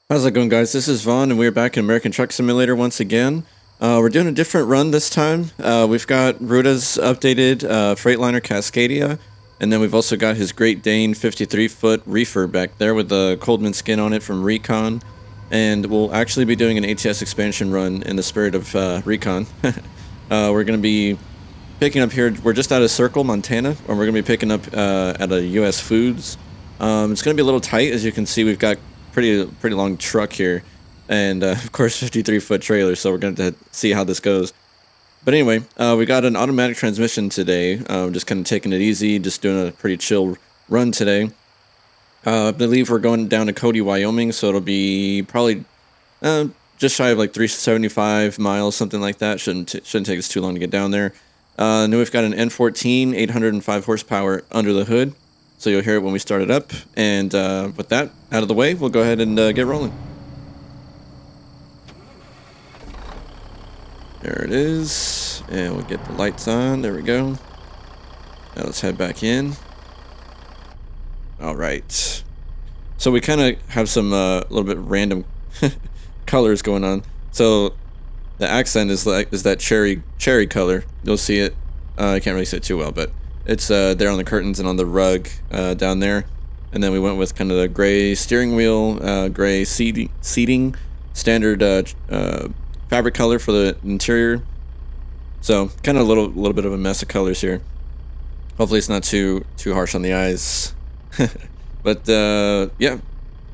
How's it going, guys? This is Vaughn, and we're back in American Truck Simulator once again. We're doing a different run this time. We've got Ruda's updated Freightliner Cascadia, and then we've also got his Great Dane 53-foot reefer back there with the Coldman skin on it from Recon. And we'll actually be doing an ATS expansion run in the spirit of Recon. We're going to be picking up here. We're just out of Circle, Montana, and we're going to be picking up at a U.S. Foods. It's going to be a little tight. As you can see, we've got pretty long truck here, and of course 53-foot trailer, so we're going to see how this goes. But anyway, we got an automatic transmission today. Just kind of taking it easy, just doing a pretty chill run today. I believe we're going down to Cody, Wyoming, so it'll be probably just shy of like 375 miles, something like that. Shouldn't take us too long to get down there. Then we've got an N14 805 horsepower under the hood, so you'll hear it when we start it up. And with that out of the way, we'll go ahead and get rolling. There it is, and we'll get the lights on. There we go. Now let's head back in. All right. So we kind of have some little bit random colors going on. So the accent is that cherry color. You'll see it. I can't really see it too well, but it's there on the curtains and on the rug down there. And then we went with kind of the gray steering wheel, gray seating, standard fabric color for the interior. So kind of a little bit of a mess of colors here. Hopefully it's not too harsh on the eyes. But yeah,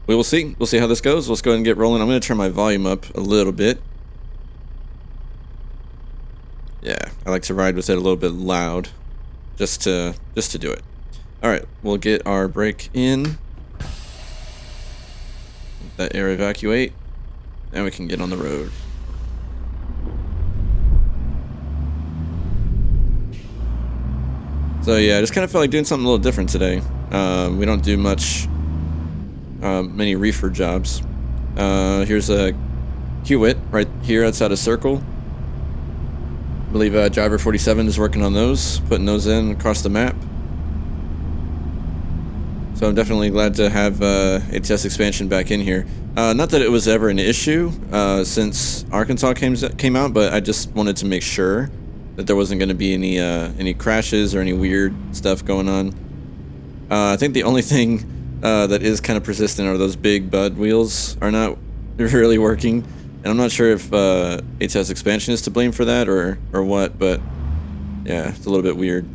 we will see. We'll see how this goes. Let's go ahead and get rolling. I'm going to turn my volume up a little bit. Yeah, I like to ride with it a little bit loud, just to do it. All right, we'll get our brake in. Let that air evacuate, and we can get on the road. So yeah, I just kind of felt like doing something a little different today. We don't do many reefer jobs. Here's a Hewitt right here outside of Circle. I believe Driver 47 is working on those, putting those in across the map. So I'm definitely glad to have ATS Expansion back in here. Not that it was ever an issue since Arkansas came out, but I just wanted to make sure that there wasn't going to be any crashes or any weird stuff going on. I think the only thing that is kind of persistent are those big bud wheels are not really working. And I'm not sure if ATS Expansion is to blame for that or what, but yeah, it's a little bit weird.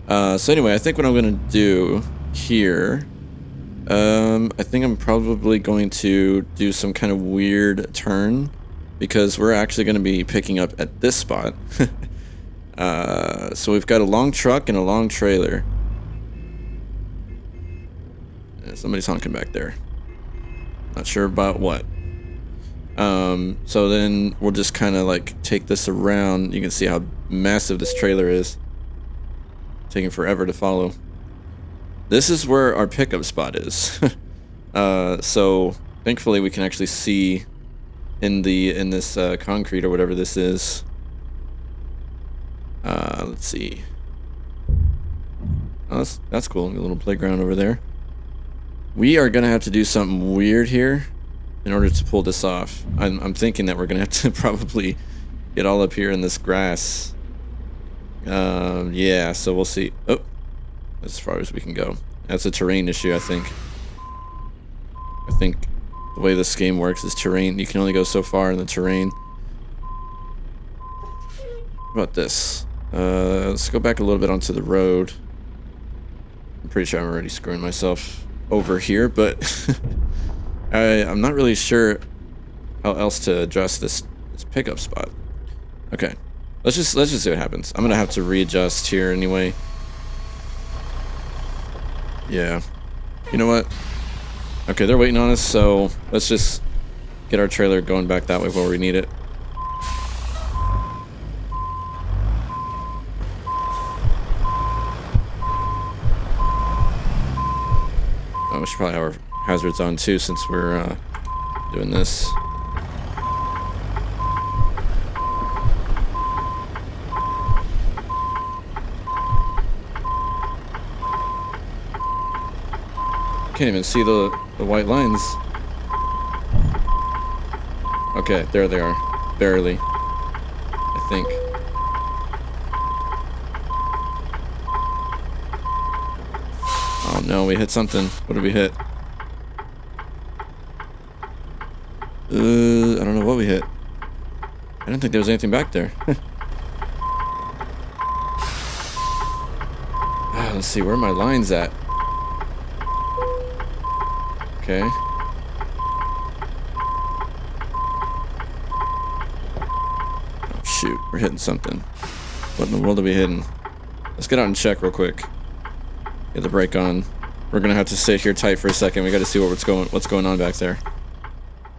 So anyway, I think what I'm going to do here, I think I'm probably going to do some kind of weird turn, because we're actually going to be picking up at this spot. So we've got a long truck and a long trailer. Somebody's honking back there. Not sure about what. So then we'll just kind of like take this around. You can see how massive this trailer is. Taking forever to follow. This is where our pickup spot is. So thankfully we can actually see in this concrete or whatever this is. Let's see. Oh, that's cool. A little playground over there. We are gonna have to do something weird here in order to pull this off. I'm thinking that we're gonna have to probably get all up here in this grass. Yeah, so we'll see. Oh, as far as we can go. That's a terrain issue, I think. I think the way this game works is terrain. You can only go so far in the terrain. How about this? Let's go back a little bit onto the road. I'm pretty sure I'm already screwing myself over here, but I'm not really sure how else to address this pickup spot. Okay, let's just see what happens. I'm gonna have to readjust here anyway. Yeah, you know what? Okay, they're waiting on us, so let's just get our trailer going back that way where we need it. We should probably have our hazards on too, since we're doing this. Can't even see the white lines. Okay, there they are. Barely. I think. Oh no, we hit something. What did we hit? I don't know what we hit. I didn't think there was anything back there. Let's see, where are my lines at? Okay. Oh, shoot, we're hitting something. What in the world are we hitting? Let's get out and check real quick. Get the brake on. We're gonna have to sit here tight for a second. We gotta see what's going on back there.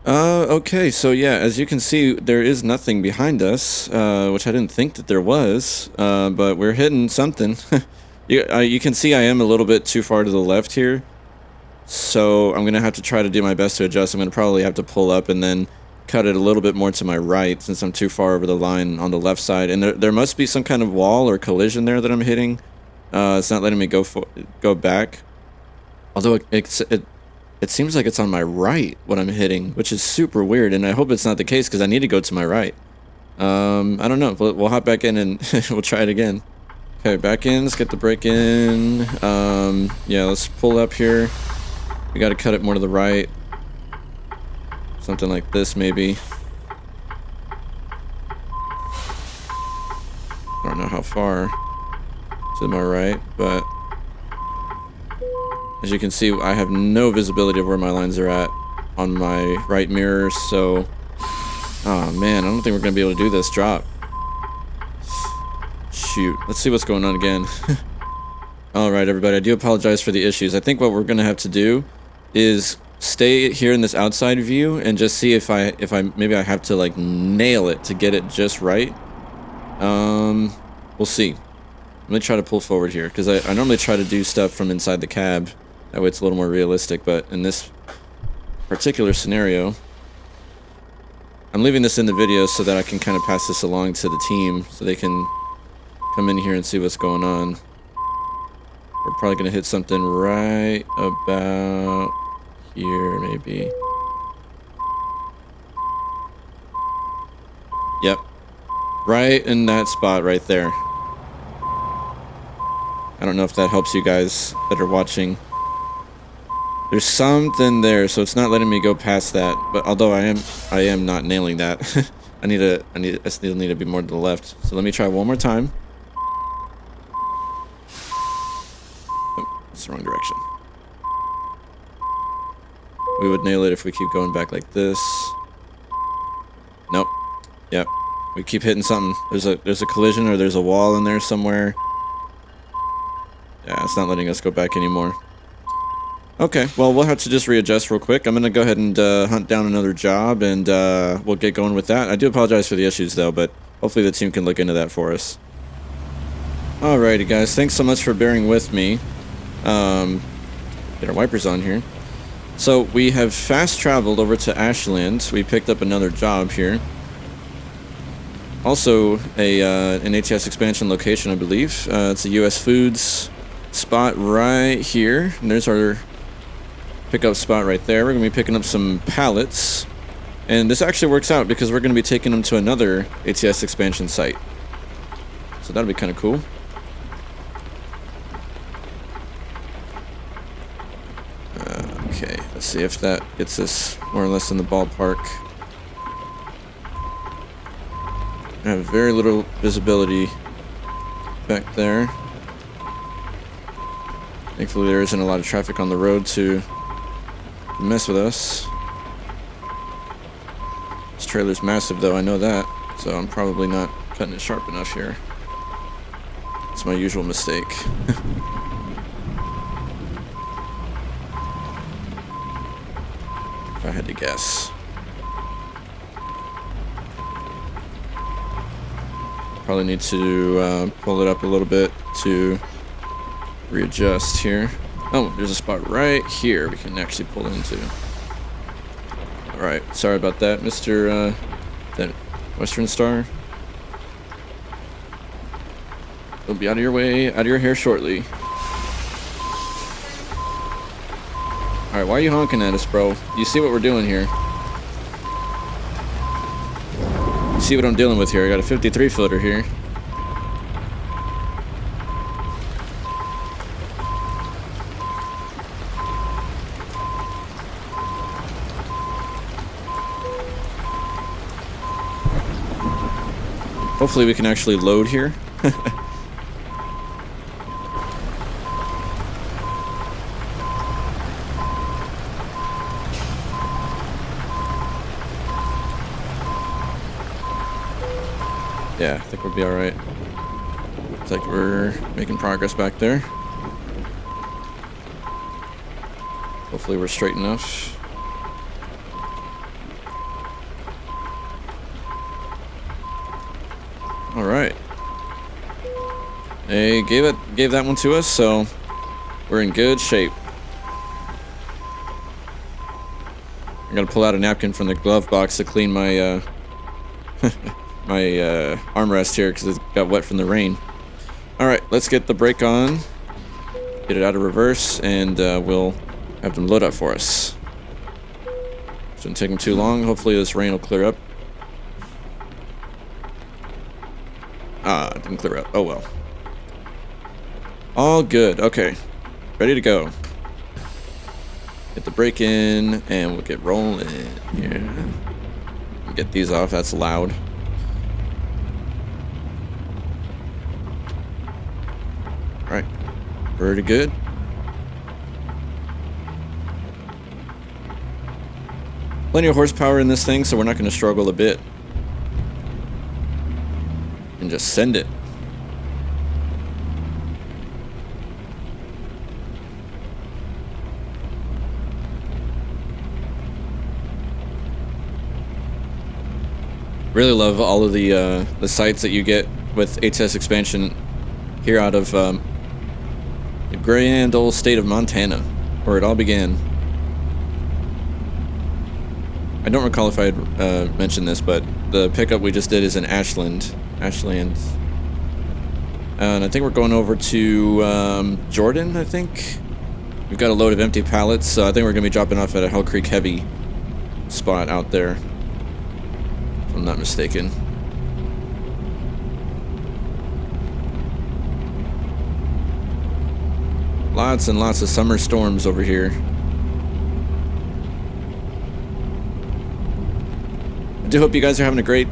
Okay, so yeah, as you can see, there is nothing behind us, which I didn't think that there was, but we're hitting something. You can see I am a little bit too far to the left here, so I'm gonna have to try to do my best to adjust. I'm gonna probably have to pull up and then cut it a little bit more to my right, since I'm too far over the line on the left side. And there must be some kind of wall or collision there that I'm hitting. It's not letting me go back. Although it seems like it's on my right what I'm hitting, which is super weird, and I hope it's not the case because I need to go to my right. I don't know. We'll hop back in and we'll try it again. Okay, back in. Let's get the brake in. Yeah, let's pull up here. We got to cut it more to the right. Something like this, maybe. I don't know how far to my right, but as you can see, I have no visibility of where my lines are at on my right mirror, so... Oh man, I don't think we're going to be able to do this drop. Shoot. Let's see what's going on again. Alright, everybody, I do apologize for the issues. I think what we're going to have to do is stay here in this outside view and just see if maybe I have to, like, nail it to get it just right. We'll see. Let me try to pull forward here, because I normally try to do stuff from inside the cab. That way it's a little more realistic, but in this particular scenario, I'm leaving this in the video so that I can kind of pass this along to the team so they can come in here and see what's going on. We're probably going to hit something right about here, maybe. Yep. Right in that spot right there. I don't know if that helps you guys that are watching. There's something there, so it's not letting me go past that. But although I am not nailing that. I still need to be more to the left. So let me try one more time. Oh, it's the wrong direction. We would nail it if we keep going back like this. Nope. Yep. We keep hitting something. There's a collision or there's a wall in there somewhere. Yeah, it's not letting us go back anymore. Okay, well, we'll have to just readjust real quick. I'm going to go ahead and hunt down another job, and we'll get going with that. I do apologize for the issues, though, but hopefully the team can look into that for us. Alrighty, guys. Thanks so much for bearing with me. Get our wipers on here. So, we have fast-traveled over to Ashland. We picked up another job here. Also, an ATS Expansion location, I believe. It's a US Foods spot right here. And there's our pickup spot right there. We're going to be picking up some pallets. And this actually works out because we're going to be taking them to another ATS Expansion site. So that'll be kind of cool. Okay, let's see if that gets us more or less in the ballpark. I have very little visibility back there. Thankfully there isn't a lot of traffic on the road to mess with us. This trailer's massive though, I know that. So I'm probably not cutting it sharp enough here. It's my usual mistake. If I had to guess. Probably need to pull it up a little bit to readjust here. Oh, there's a spot right here we can actually pull into. Alright, sorry about that, Mr. That Western Star. We'll be out of your way, out of your hair shortly. Alright, why are you honking at us, bro? You see what we're doing here. See what I'm dealing with here. I got a 53 footer here. Hopefully we can actually load here. Yeah, I think we'll be all right. Looks like we're making progress back there. Hopefully we're straight enough. All right. They gave that one to us, so we're in good shape. I'm gonna pull out a napkin from the glove box to clean my my armrest here because it got wet from the rain. All right, let's get the brake on, get it out of reverse, and we'll have them load up for us. Shouldn't take them too long. Hopefully this rain will clear up. It didn't clear up. Oh well. All good. Okay, ready to go. Get the brake in, and we'll get rolling here. Get these off. That's loud. All right, pretty good. Plenty of horsepower in this thing, so we're not going to struggle a bit. And just send it. Really love all of the sites that you get with ATS Expansion here out of the grand old state of Montana, where it all began. I don't recall if I had mentioned this, but the pickup we just did is in Ashland. And I think we're going over to Jordan, I think. We've got a load of empty pallets, so I think we're going to be dropping off at a Hell Creek Heavy spot out there, if I'm not mistaken. Lots and lots of summer storms over here. I do hope you guys are having a great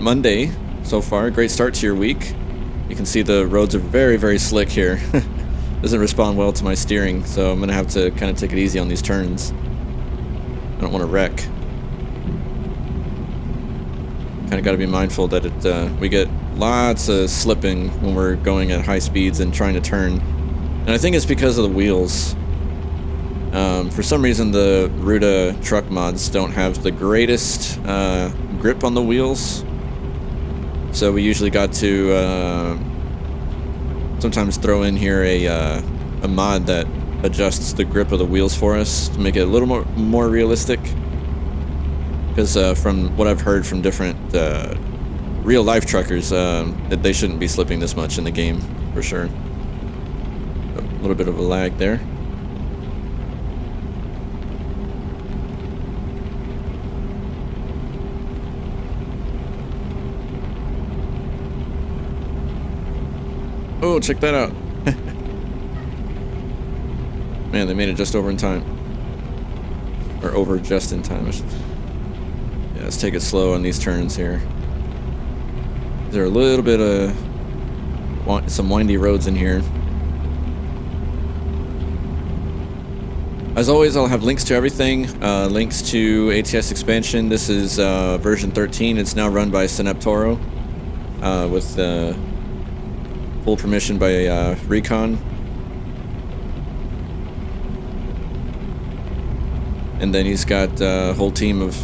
Monday so far. Great start to your week. You can see the roads are very, very slick here. Doesn't respond well to my steering, so I'm going to have to kind of take it easy on these turns. I don't want to wreck. Kind of got to be mindful that we get lots of slipping when we're going at high speeds and trying to turn. And I think it's because of the wheels. For some reason, the Ruda truck mods don't have the greatest grip on the wheels. So we usually got to sometimes throw in here a mod that adjusts the grip of the wheels for us to make it a little more realistic. Because from what I've heard from different real life truckers, that they shouldn't be slipping this much in the game, for sure. A little bit of a lag there. Oh, check that out. Man, they made it just over in time. Or over just in time, I should say. Yeah, let's take it slow on these turns here. There are a little bit of some windy roads in here. As always, I'll have links to everything. Links to ATS Expansion. This is version 13. It's now run by Synaptoro with full permission by Recon. And then he's got a whole team of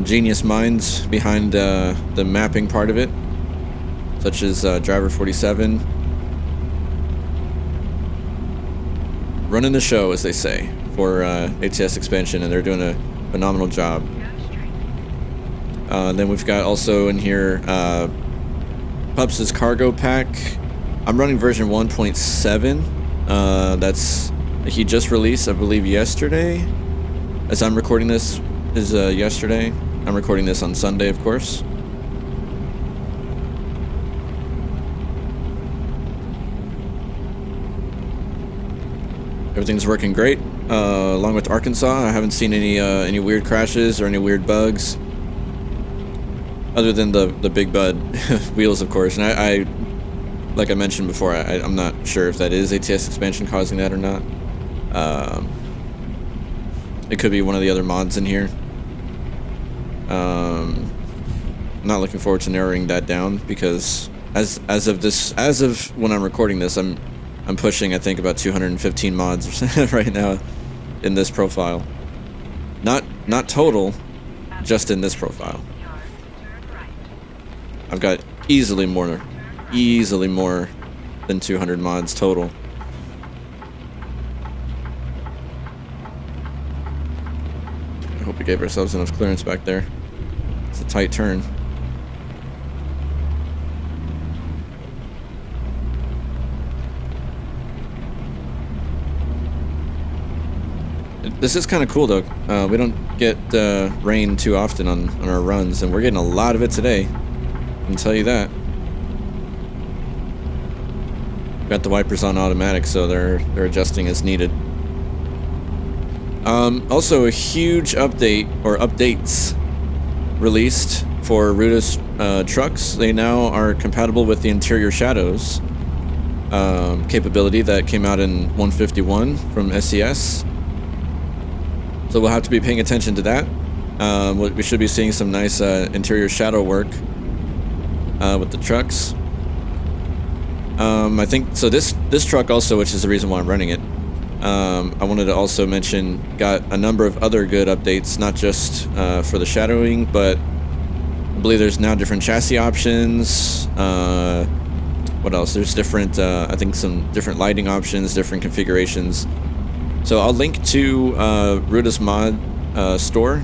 genius minds behind the mapping part of it, such as Driver 47. Running the show, as they say, for ATS Expansion, and they're doing a phenomenal job. Then we've got also in here Pups' cargo pack. I'm running version 1.7. That's he just released, I believe, yesterday. As I'm recording this, is yesterday. I'm recording this on Sunday, of course. Everything's working great. Along with Arkansas, I haven't seen any weird crashes or any weird bugs, other than the big bud wheels, of course. And I like I mentioned before, I'm not sure if that is ATS Expansion causing that or not. It could be one of the other mods in here. I'm not looking forward to narrowing that down, because as of when I'm recording this, I'm pushing, I think, about 215 mods right now in this profile. Not total, just in this profile. I've got easily more than 200 mods total. I hope we gave ourselves enough clearance back there. It's a tight turn. This is kind of cool, though. We don't get rain too often on our runs, and we're getting a lot of it today. I can tell you that. Got the wipers on automatic, so they're adjusting as needed. Also, a huge update, or updates, released for Ruda's trucks. They now are compatible with the interior shadows capability that came out in 151 from SES. So we'll have to be paying attention to that. We should be seeing some nice interior shadow work with the trucks. I think so. This truck also, which is the reason why I'm running it. I wanted to also mention, got a number of other good updates, not just for the shadowing, but I believe there's now different chassis options. What else? There's different, I think, some different lighting options, different configurations. So I'll link to Ruda's mod store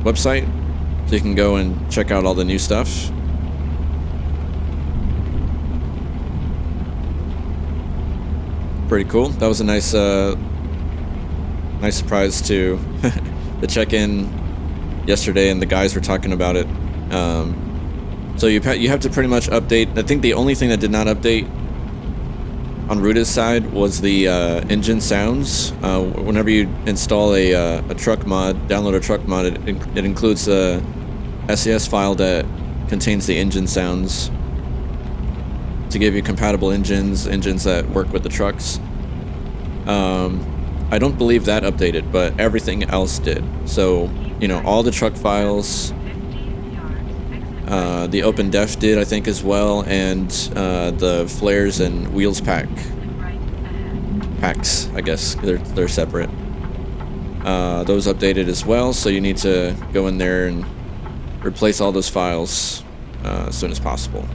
website, so you can go and check out all the new stuff. Pretty cool. That was a nice surprise to the check-in yesterday, and the guys were talking about it. So you have to pretty much update. I think the only thing that did not update on Ruda's side was the engine sounds. Whenever you install a truck mod, download a truck mod, it includes a SES file that contains the engine sounds to give you compatible engines that work with the trucks. I don't believe that updated, but everything else did. So, you know, all the truck files, the OpenDef did, I think, as well, and the flares and wheels packs, I guess, they're separate. Those updated as well, so you need to go in there and replace all those files as soon as possible.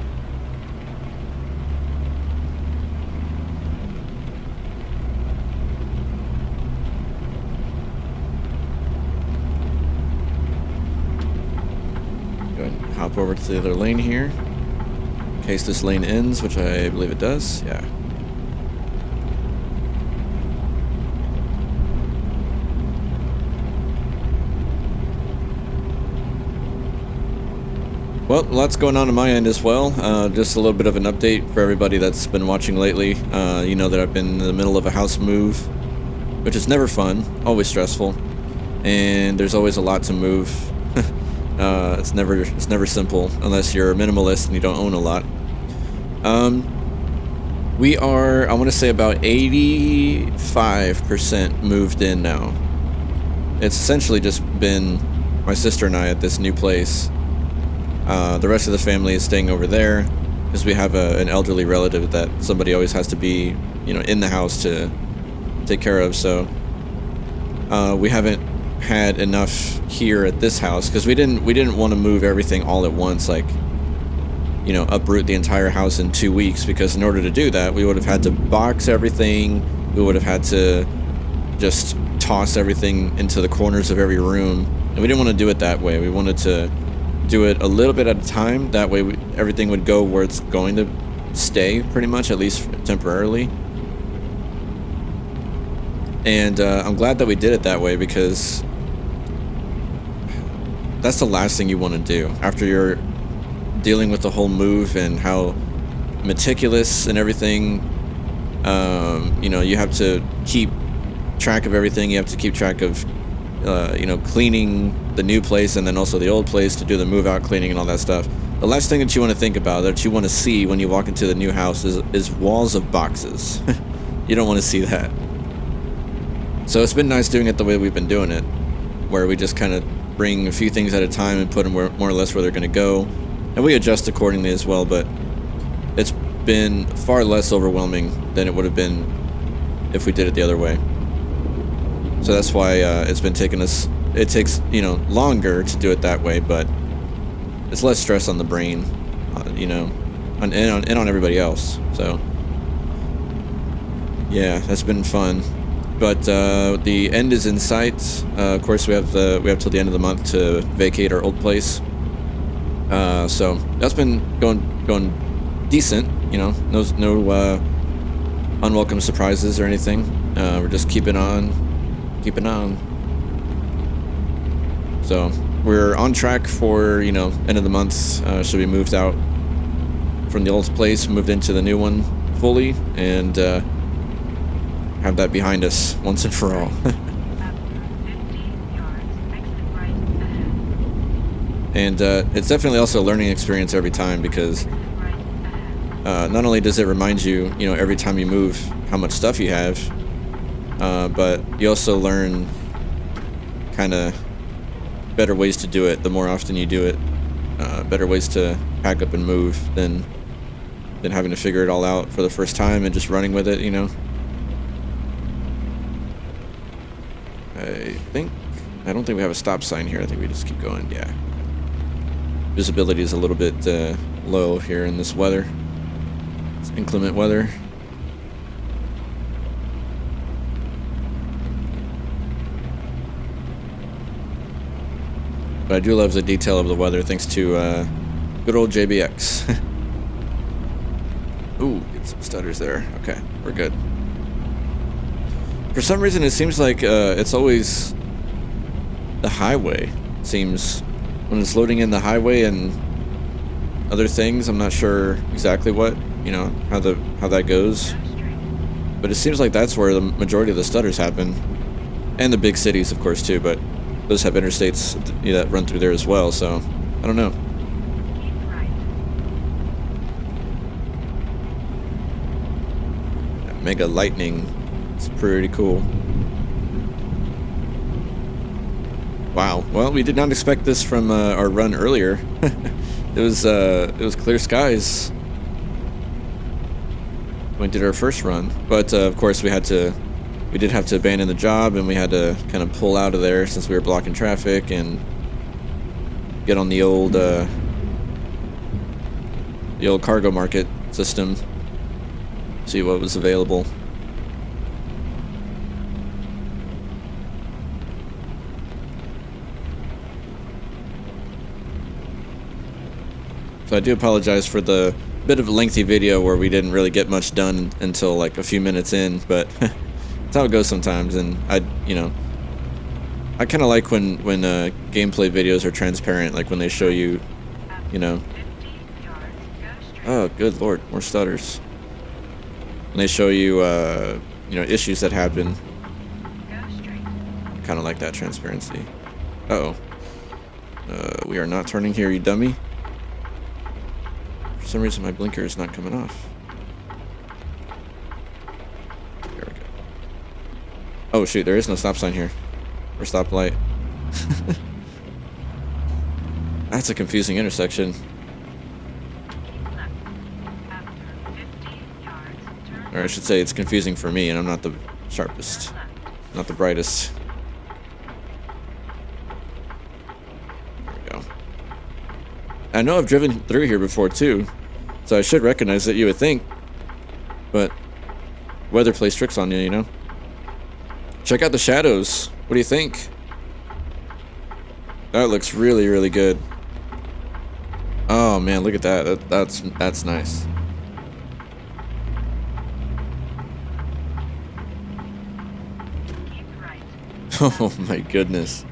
Hop over to the other lane here, in case this lane ends, which I believe it does. Yeah. Well, lots going on my end as well. Just a little bit of an update for everybody that's been watching lately. You know that I've been in the middle of a house move, which is never fun, always stressful, and there's always a lot to move. It's never simple unless you're a minimalist and you don't own a lot. We are, I want to say, about 85% moved in now. It's essentially just been my sister and I at this new place. The rest of the family is staying over there because we have an elderly relative that somebody always has to be, you know, in the house to take care of. So we haven't had enough here at this house because we didn't want to move everything all at once, like, you know, uproot the entire house in 2 weeks, because in order to do that we would have had to box everything, we would have had to just toss everything into the corners of every room, and we didn't want to do it that way. We wanted to do it a little bit at a time, that way everything would go where it's going to stay, pretty much, at least temporarily. And I'm glad that we did it that way, because that's the last thing you want to do after you're dealing with the whole move and how meticulous and everything. You know, you have to keep track of everything. You have to keep track of, you know, cleaning the new place and then also the old place to do the move out cleaning and all that stuff. The last thing that you want to think about, that you want to see when you walk into the new house is walls of boxes. You don't want to see that. So it's been nice doing it the way we've been doing it, where we just kind of bring a few things at a time and put them more or less where they're going to go. And we adjust accordingly as well, but it's been far less overwhelming than it would have been if we did it the other way. So that's why it's been taking us, it takes, you know, longer to do it that way, but it's less stress on the brain, you know, and on everybody else. So yeah, that's been fun. But the end is in sight. Of course, we have till the end of the month to vacate our old place. So that's been going decent. You know, no unwelcome surprises or anything. We're just keeping on. So we're on track for, you know, end of the month. Should be moved out from the old place, moved into the new one fully, and have that behind us once and for all. And it's definitely also a learning experience every time, because not only does it remind you, you know, every time you move how much stuff you have, but you also learn kind of better ways to do it the more often you do it. Better ways to pack up and move than having to figure it all out for the first time and just running with it, you know. I don't think we have a stop sign here. I think we just keep going. Yeah. Visibility is a little bit low here in this weather. It's inclement weather. But I do love the detail of the weather thanks to good old JBX. Ooh, get some stutters there. Okay, we're good. For some reason, it seems like it's always the highway. Seems when it's loading in the highway and other things. I'm not sure exactly what, you know, how that goes. But it seems like that's where the majority of the stutters happen, and the big cities, of course, too. But those have interstates, you know, that run through there as well. So I don't know. That mega lightning. It's pretty cool. Wow. Well, we did not expect this from our run earlier. It was clear skies when we did our first run, but of course we did have to abandon the job, and we had to kind of pull out of there since we were blocking traffic and get on the old cargo market system, see what was available. So I do apologize for the bit of a lengthy video where we didn't really get much done until like a few minutes in, but that's how it goes sometimes. And I kind of like when gameplay videos are transparent, like when they show you, you know. Oh, good lord, more stutters. When they show you, you know, issues that happen. Kind of like that transparency. Uh-oh. We are not turning here, you dummy. For some reason my blinker is not coming off. There we go. Oh shoot, there is no stop sign here. Or stoplight. That's a confusing intersection. Or I should say it's confusing for me, and I'm not the sharpest. Not the brightest. There we go. I know I've driven through here before too, so I should recognize it, you would think. But weather plays tricks on you, you know? Check out the shadows. What do you think? That looks really, really good. Oh man, look at that. That's nice. Oh my goodness.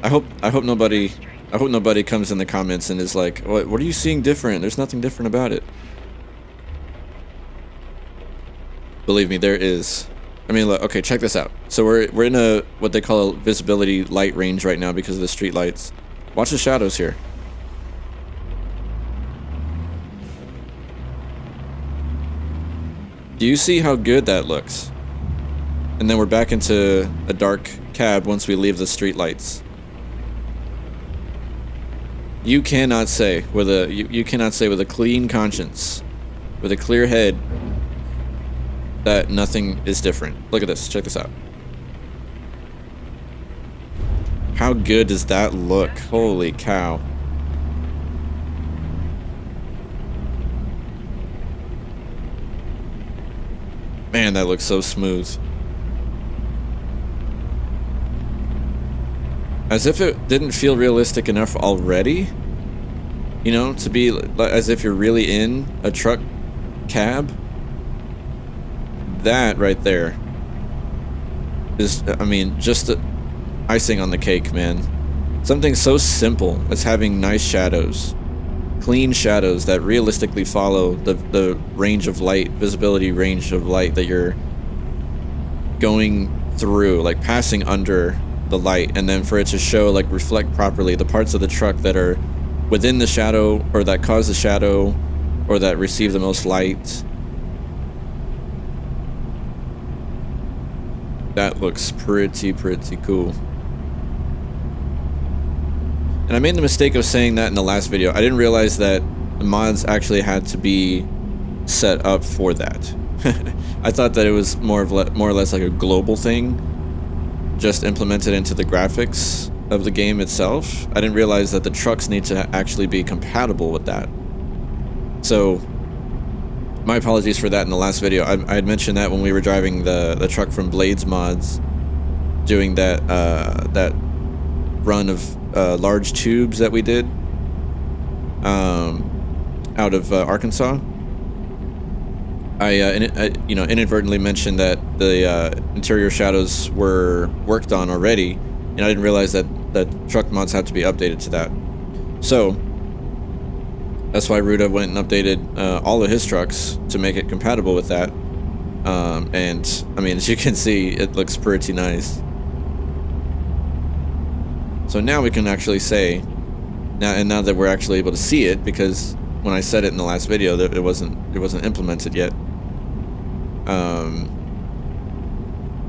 I hope nobody comes in the comments and is like, what are you seeing different? There's nothing different about it. Believe me, there is. I mean, look, okay, check this out. So we're in a what they call a visibility light range right now because of the street lights. Watch the shadows here. Do you see how good that looks? And then we're back into a dark cab once we leave the street lights. You cannot say with a clean conscience, with a clear head, that nothing is different. Look at this. Check this out. How good does that look? Holy cow. Man, that looks so smooth. As if it didn't feel realistic enough already, you know, to be as if you're really in a truck cab. That right there is, I mean, just icing on the cake, man. Something so simple as having nice shadows, clean shadows that realistically follow the range of light, visibility range of light that you're going through, like passing under the light, and then for it to show, like, reflect properly the parts of the truck that are within the shadow, or that cause the shadow, or that receive the most light. That looks pretty cool. And I made the mistake of saying that in the last video. I didn't realize that the mods actually had to be set up for that. I thought that it was more or less like a global thing, just implemented into the graphics of the game itself. I didn't realize that the trucks need to actually be compatible with that. So my apologies for that in the last video. I had mentioned that when we were driving the truck from Blades Mods, doing that that run of large tubes that we did out of Arkansas. I you know, inadvertently mentioned that the interior shadows were worked on already, and I didn't realize that truck mods have to be updated to that. So that's why Ruda went and updated all of his trucks to make it compatible with that. And I mean, as you can see, it looks pretty nice. So now we can actually say, now that we're actually able to see it, because when I said it in the last video, that it wasn't implemented yet.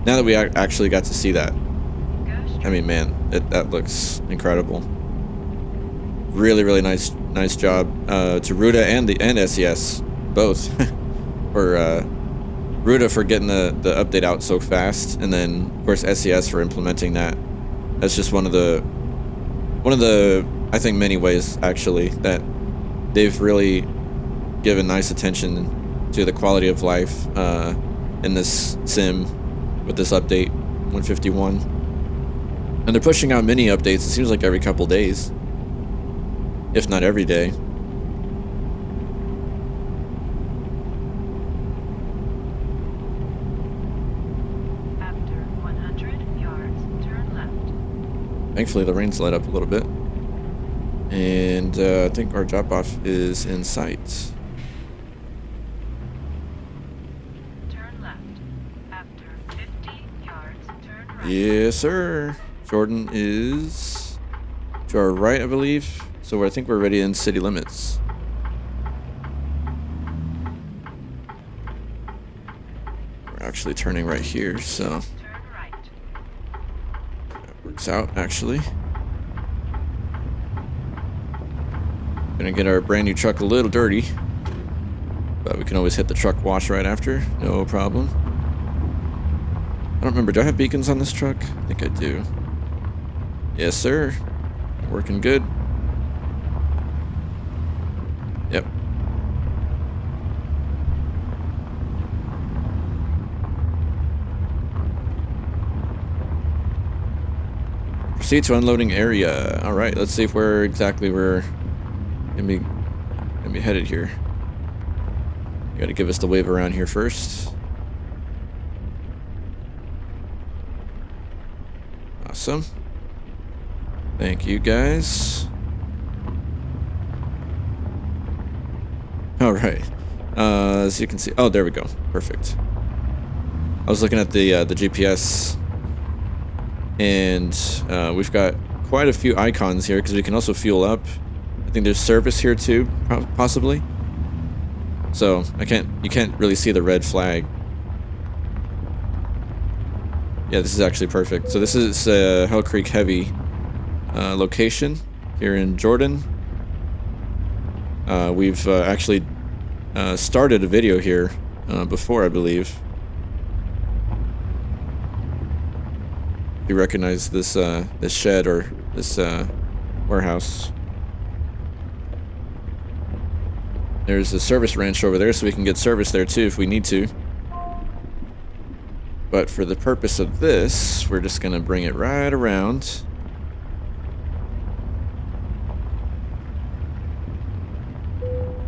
Now that we actually got to see that, I mean, man, that looks incredible. Really nice job to Ruda and SES both for Ruda for getting the update out so fast, and then of course SES for implementing that. That's just one of the I think many ways actually that they've really given nice attention to the quality of life in this sim with this update 151. And they're pushing out mini updates, it seems like every couple days, if not every day. After 100 yards, turn left. Thankfully the rain's let up a little bit. And I think our drop off is in sight. Turn left. After 50 yards, turn right. Yes, sir. Jordan is to our right, I believe. So I think we're already in city limits. We're actually turning right here, so Turn right. that works out actually. Gonna get our brand new truck a little dirty, but we can always hit the truck wash right after, no problem. I don't remember, do I have beacons on this truck? I think I do. Yes, sir. Working good. Yep. Proceed to unloading area. All right, let's see if we're gonna be headed here. You gotta give us the wave around here first. Awesome. Thank you, guys. All right. As you can see, oh, there we go. Perfect. I was looking at the GPS, and we've got quite a few icons here because we can also fuel up. I think there's service here too, possibly. So you can't really see the red flag. Yeah, this is actually perfect. So this is Hell Creek Heavy location here in Jordan. We've actually started a video here before, I believe. You recognize this this shed or this warehouse. There's a service ranch over there, so we can get service there too if we need to. But for the purpose of this, we're just gonna bring it right around.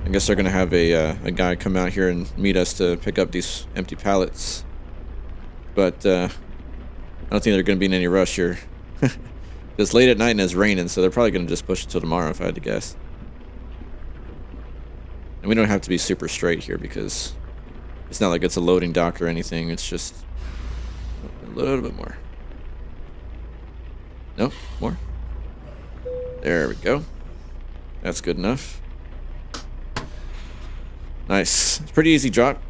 I guess they're gonna have a guy come out here and meet us to pick up these empty pallets. But I don't think they're gonna be in any rush here. It's late at night and it's raining, so they're probably gonna just push it till tomorrow if I had to guess. And we don't have to be super straight here because it's not like it's a loading dock or anything. It's just a little bit more. No, more. There we go. That's good enough. Nice. It's a pretty easy drop.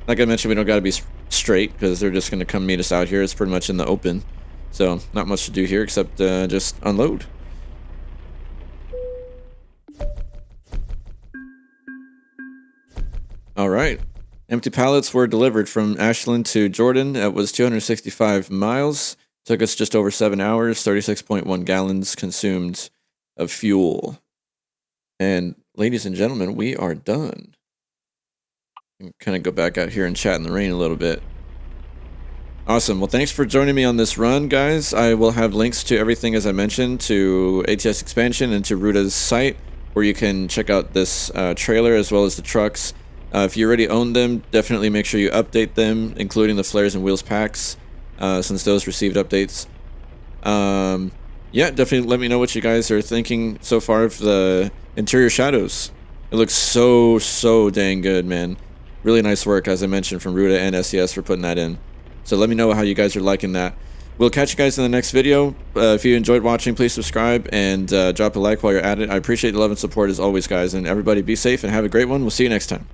Like I mentioned, we don't got to be straight because they're just going to come meet us out here. It's pretty much in the open. So not much to do here except just unload. All right. Empty pallets were delivered from Ashland to Jordan. It was 265 miles. Took us just over 7 hours, 36.1 gallons consumed of fuel. And ladies and gentlemen, we are done. Kind of go back out here and chat in the rain a little bit. Awesome. Well, thanks for joining me on this run, guys. I will have links to everything, as I mentioned, to ATS Expansion and to Ruda's site, where you can check out this trailer as well as the trucks. If you already own them, definitely make sure you update them, including the flares and wheels packs, since those received updates. Yeah, definitely let me know what you guys are thinking so far of the interior shadows. It looks so dang good, man. Really nice work, as I mentioned, from Ruda and SES for putting that in. So let me know how you guys are liking that. We'll catch you guys in the next video. If you enjoyed watching, please subscribe and drop a like while you're at it. I appreciate the love and support as always, guys. And everybody be safe and have a great one. We'll see you next time.